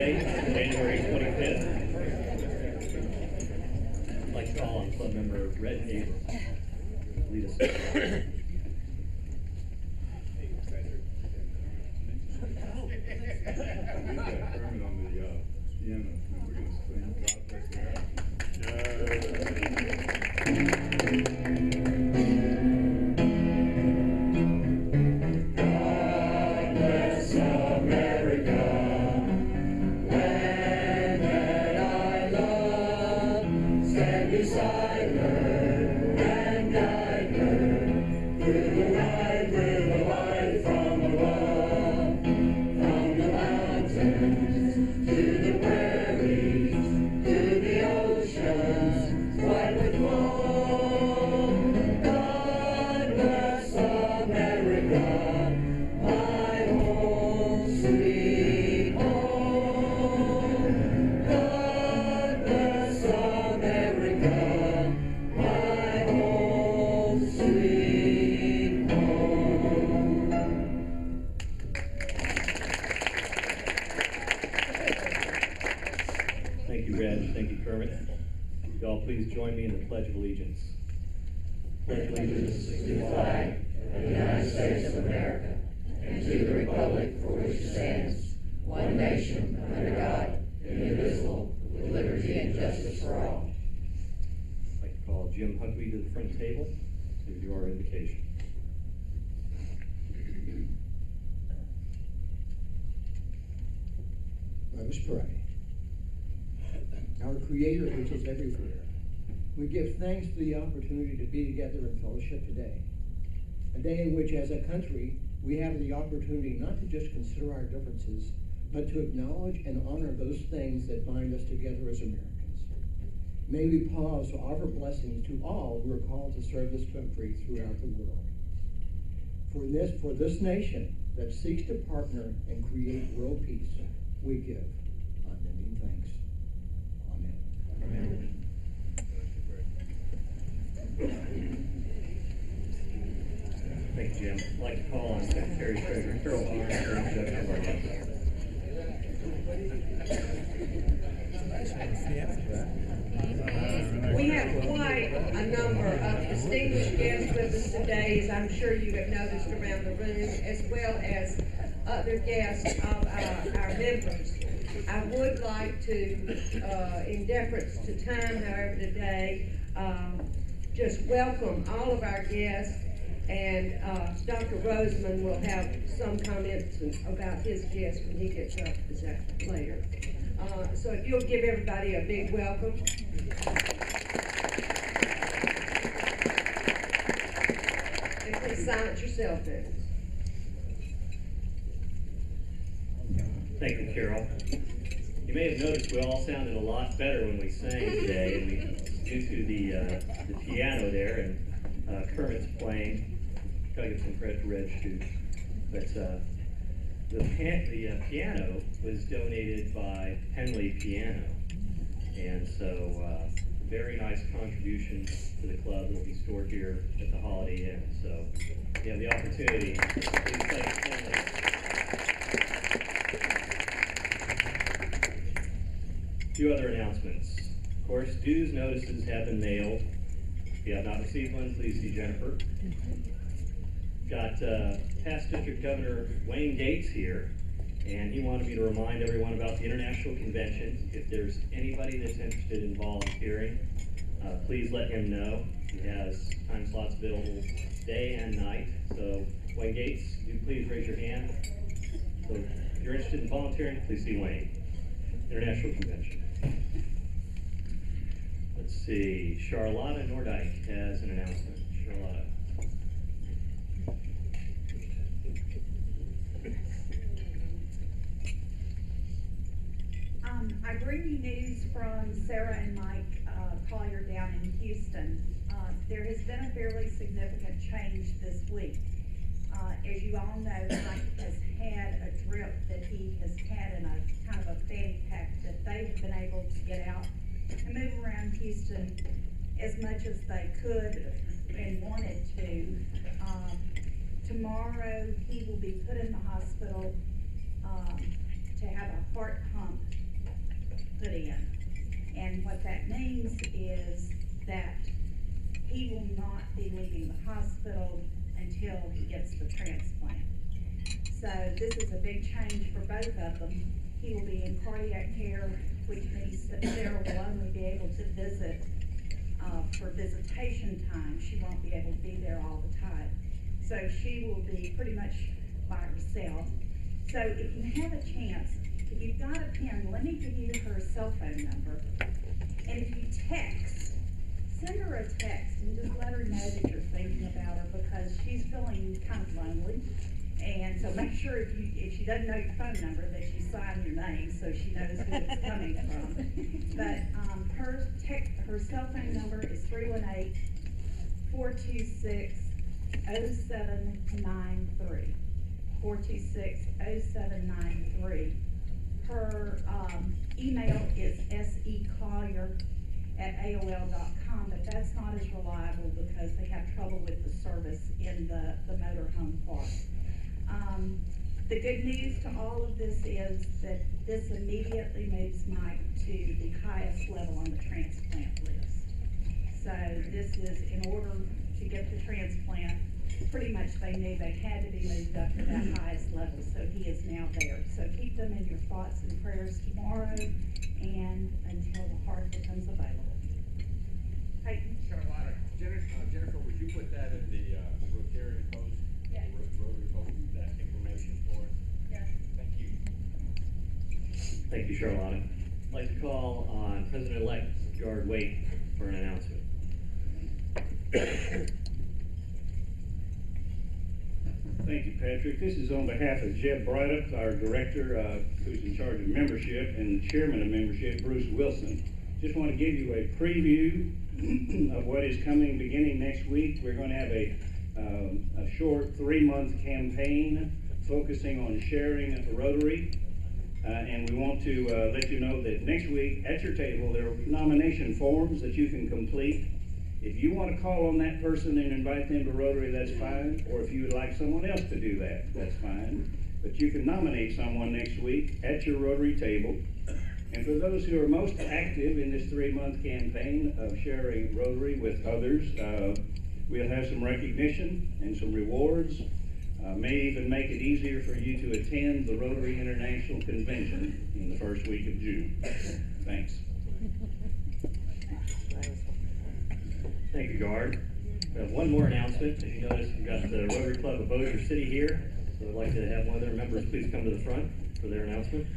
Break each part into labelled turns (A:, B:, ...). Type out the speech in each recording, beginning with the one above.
A: January 25th. I'd like to call on club member Red Abrams to lead us.
B: Beside her and guide her through the night with a light from above, from the mountains to the prairies to the oceans white with foam. God bless America, my home sweet home. God bless America, my home sweet home.
A: Thank you, Red. Thank you, Kermit. Y'all please join me in the Pledge of Allegiance. Pledge allegiance
B: To the flag of the United States of America and to the republic for which it stands, one nation, under God, indivisible, with liberty and justice for all.
A: I'd like to call Jim Huckabee to the front table to do our invocation.
C: Let us pray. Our Creator, which is everywhere, we give thanks for the opportunity to be together in fellowship today. A day in which, as a country, we have the opportunity not to just consider our differences, but to acknowledge and honor those things that bind us together as Americans. May we pause to offer blessings to all who are called to serve this country throughout the world. For this nation that seeks to partner and create world peace, we give unending thanks. Amen.
A: Amen. Thank you, Jim. I'd like to call on Secretary Treasurer Carol Barnes for introduction of our guests.
D: We have quite a number of distinguished guests with us today, as I'm sure you have noticed around the room, as well as other guests of our members. I would like to, in deference to time, however, today, just welcome all of our guests, and Dr. Rozeman will have some comments about his guests when he gets up later. So if you'll give everybody a big welcome. And please silence your cell phones.
A: Thank you, Carol. You may have noticed we all sounded a lot better when we sang today, and due to the piano there, and Kermit's playing. Gotta give some credit to Reg too. But the piano was donated by Penley Piano, and so very nice contribution to the club that will be stored here at the Holiday Inn. So if you have the opportunity, please thank Penley. A few other announcements. Of course, dues notices have been mailed. If you have not received one, please see Jennifer. Got past District Governor Wayne Gates here, and he wanted me to remind everyone about the International Convention. If there's anybody that's interested in volunteering, please let him know. He has time slots available day and night. So, Wayne Gates, do please raise your hand. So, if you're interested in volunteering, please see Wayne. International Convention. Let's see, Charlotta Nordyke has an announcement. Charlotta.
E: I bring you news from Sarah and Mike Collier down in Houston. There has been a fairly significant change this week. As you all know, Mike has had a drip that he has had in a kind of a fanny pack that they've been able to get out and move around Houston as much as they could and wanted to. Tomorrow he will be put in the hospital to have a heart pump put in. And what that means is that he will not be leaving the hospital until he gets the transplant. So this is a big change for both of them. He will be in cardiac care, which means that Sarah will only be able to visit for visitation time. She won't be able to be there all the time. So she will be pretty much by herself. So if you have a chance, if you've got a pen, let me give you her cell phone number. And if you text, send her a text and just let her know that you're thinking about her, because she's feeling kind of lonely. And so make sure if she doesn't know your phone number, that you sign your name so she knows who it's coming from. But her cell phone number is 318-426-0793. 426-0793. Her email is secollier@aol.com, but that's not as reliable because they have trouble with the service in the motorhome park. The good news to all of this is that this immediately moves Mike to the highest level on the transplant list. So this is in order to get the transplant. Pretty much they knew they had to be moved up to that highest level, so he is now there. So keep them in your thoughts and prayers tomorrow and until the heart becomes available. Peyton?
F: Carolina, Jennifer, would you put that in the Rotarian post?
E: Yes.
F: Rotary post, that information for us?
E: Yes.
F: Thank you.
A: Thank you, Charlotta. I'd like to call on President-elect Gerard Waite for an announcement.
G: Thank you, Patrick. This is on behalf of Jeb Braddock, our director, who's in charge of membership, and the chairman of membership, Bruce Wilson. Just want to give you a preview of what is coming beginning next week. We're going to have a short 3-month campaign focusing on sharing at the Rotary. And we want to let you know that next week at your table there are nomination forms that you can complete. If you want to call on that person and invite them to Rotary, that's fine. Or if you would like someone else to do that, that's fine. But you can nominate someone next week at your Rotary table. And for those who are most active in this 3-month campaign of sharing Rotary with others, we'll have some recognition and some rewards. May even make it easier for you to attend the Rotary International Convention in the first week of June. Thanks.
A: Thank you, Gerard. We have one more announcement. As you notice, we've got the Rotary Club of Bossier City here. So I'd like to have one of their members please come to the front for their announcement.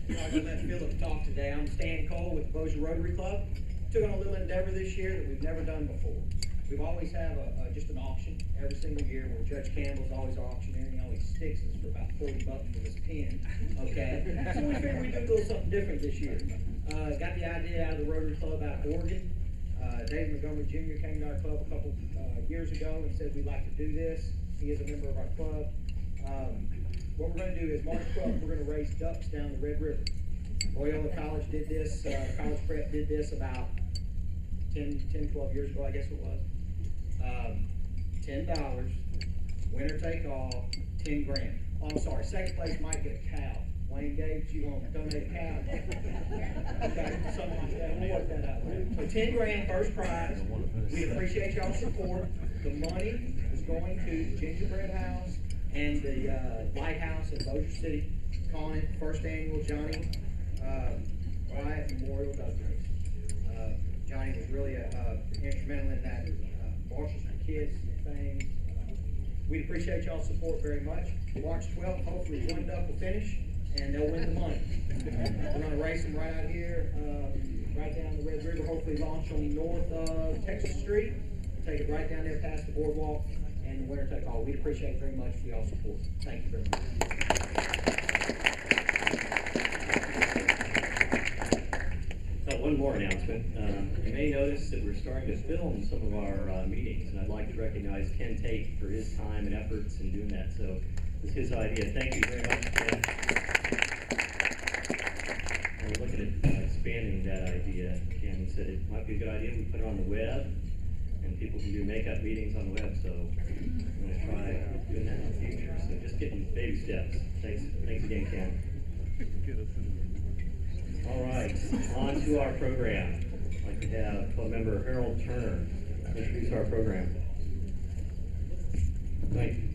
H: I'm going to let Philip talk today. I'm Stan Cole with the Bossier Rotary Club. Took on a little endeavor this year that we've never done before. We've always have just an auction every single year where Judge Campbell's always auctioneer, and he always sticks us for about $40 with his pen. Okay, so we figured we'd do a little something different this year. Got the idea out of the Rotary Club out of Oregon. Dave Montgomery Jr. came to our club a couple years ago and said we'd like to do this. He is a member of our club. What we're going to do is March 12th, we're going to raise ducks down the Red River. Loyola College did this, College Prep did this about 10, 12 years ago, I guess it was. $10, winner take all, 10 grand. Oh, I'm sorry, second place might get a cow. Wayne Gates, you want to donate a cow? Okay, something like that, we'll work that out. So 10 grand, first prize. We appreciate y'all's support. The money is going to the Gingerbread House and the Lighthouse in Bossier City, calling it first annual Johnny Wyatt Memorial Duck Race. Johnny was really instrumental in that Marshals for Kids thing. We appreciate y'all's support very much. March 12th, hopefully one duck will finish and they'll win the money. We're going to race them right out here, right down the Red River, hopefully launch on north of Texas Street, take it right down there past the boardwalk, and the winner take all. We'd appreciate it very much for y'all's support. Thank you very much.
A: One more announcement. You may notice that we're starting to film some of our meetings, and I'd like to recognize Ken Tate for his time and efforts in doing that. So it's his idea. Thank you very much, Ken. And we're looking at expanding that idea. Ken said it might be a good idea if we put it on the web, and people can do makeup meetings on the web. So I'm going to try doing that in the future. So just getting baby steps. Thanks again, Ken. All right, on to our program. I'd like to have Club Member Harold Turner introduce our program. Thank you.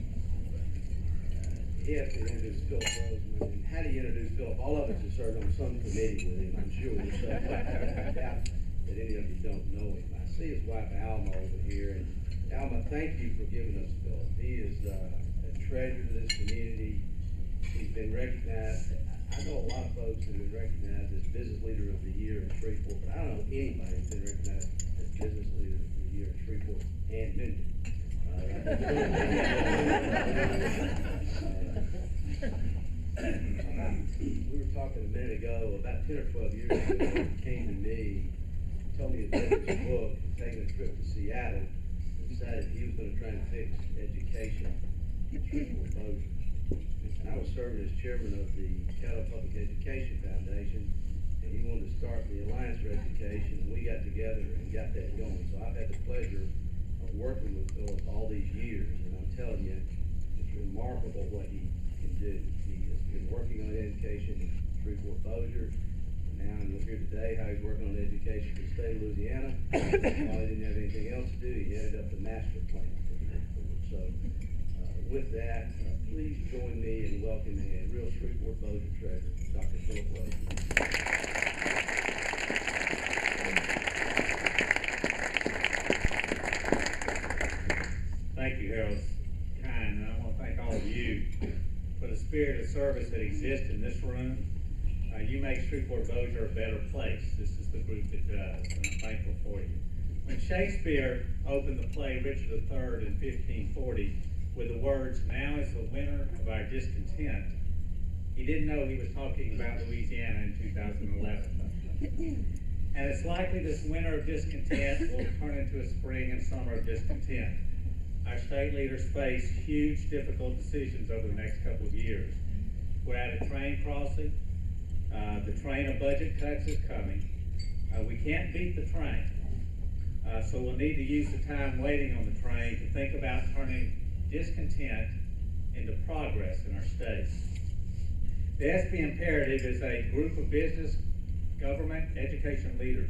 I: He has to introduce Philip Rozeman. And how do you introduce Philip? All of us have served on some committee with him, I'm sure. So I doubt that any of you don't know him. I see his wife Alma over here. And Alma, thank you for giving us Philip. He is a treasure to this community. He's been recognized. I know a lot of folks that have been recognized as Business Leader of the Year in Shreveport, but I don't know anybody who's been recognized as Business Leader of the Year in Shreveport and Minden. We were talking a minute ago, about 10 or 12 years ago, he came to me, told me to take his book, taking a trip to Seattle, and decided he was going to try and fix education in Shreveport Bossier. And I was serving as chairman of the Caddo Public Education Foundation, and he wanted to start the Alliance for Education, and we got together and got that going. So I've had the pleasure of working with Philip all these years, and I'm telling you, it's remarkable what he can do. He has been working on education in Shreveport Bossier, and now you'll hear today how he's working on education for the state of Louisiana. While he didn't have anything else to do, he headed up the master plan for Shreveport. So with that, please join me in welcoming a real Shreveport Bossier treasure, Dr. Philip Rozeman.
G: Thank you, Harold. Kind, and I want to thank all of you for the spirit of service that exists in this room. You make Shreveport Bossier a better place. This is the group that does, and I'm thankful for you. When Shakespeare opened the play Richard III in 1540 with the words, "Now is the winter of our discontent," he didn't know he was talking about Louisiana in 2011. And it's likely this winter of discontent will turn into a spring and summer of discontent. Our state leaders face huge, difficult decisions over the next couple of years. We're at a train crossing. The train of budget cuts is coming. We can't beat the train. So we'll need to use the time waiting on the train to think about turning discontent into progress in our state. The SB Imperative is a group of business, government, education leaders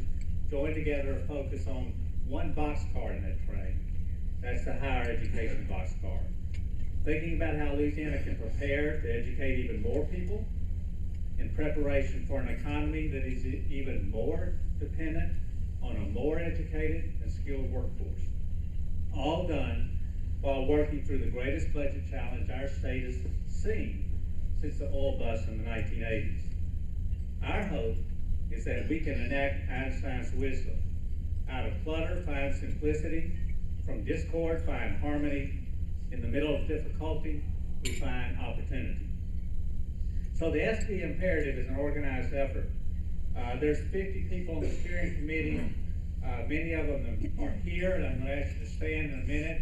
G: joined together to focus on one boxcar in that train. That's the higher education boxcar. Thinking about how Louisiana can prepare to educate even more people in preparation for an economy that is even more dependent on a more educated and skilled workforce. All done while working through the greatest budget challenge our state has seen since the oil bust in the 1980s. Our hope is that we can enact Einstein's wisdom. Out of clutter, find simplicity. From discord, find harmony. In the middle of difficulty, we find opportunity. So the SB Imperative is an organized effort. There's 50 people on the steering committee. Many of them are here, and I'm going to ask you to stand in a minute.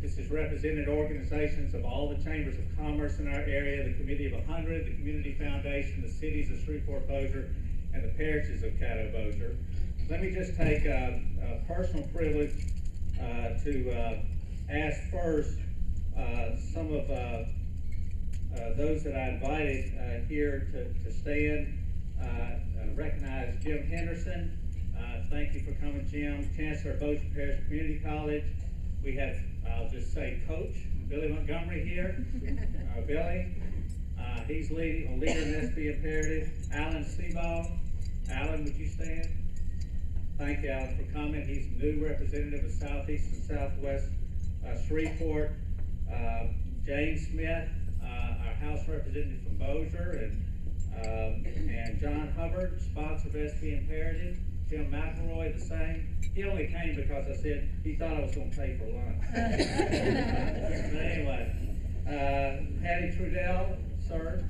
G: This is represented organizations of all the chambers of commerce in our area, the Committee of 100, the Community Foundation, the cities of Shreveport Bossier, and the parishes of Caddo Bossier. Let me just take a personal privilege to ask first some of those that I invited here to stand. Recognize Jim Henderson. Thank you for coming, Jim. Chancellor of Bossier Parish Community College. We have, I'll just say, Coach Billy Montgomery here. Billy, he's a leader in SB Imperative. Alan Seaball. Alan, would you stand? Thank you, Alan, for coming. He's the new representative of Southeast and Southwest Shreveport. Jane Smith, our House representative from Bossier, and John Hubbard, sponsor of SB Imperative. Tim McElroy, the same. He only came because I said he thought I was going to pay for lunch. But anyway, Patty Trudell, sir.